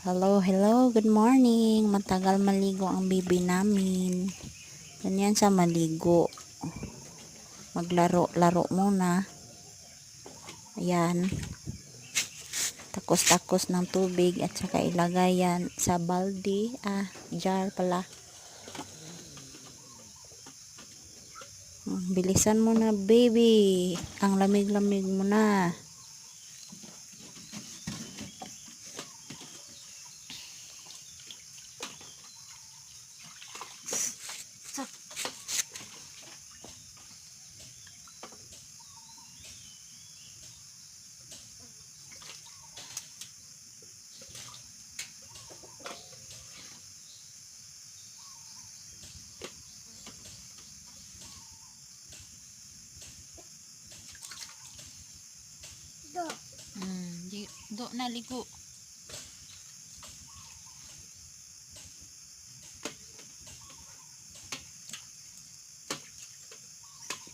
Hello, hello, good morning. Matagal maligo ang baby namin. Ganyan sa maligo. Maglaro-laro muna. Ayan. Takos-takos ng tubig at saka ilagay yan sa balde. Jar pala. Bilisan mo na baby. Ang lamig-lamig mo na. Do na ligo.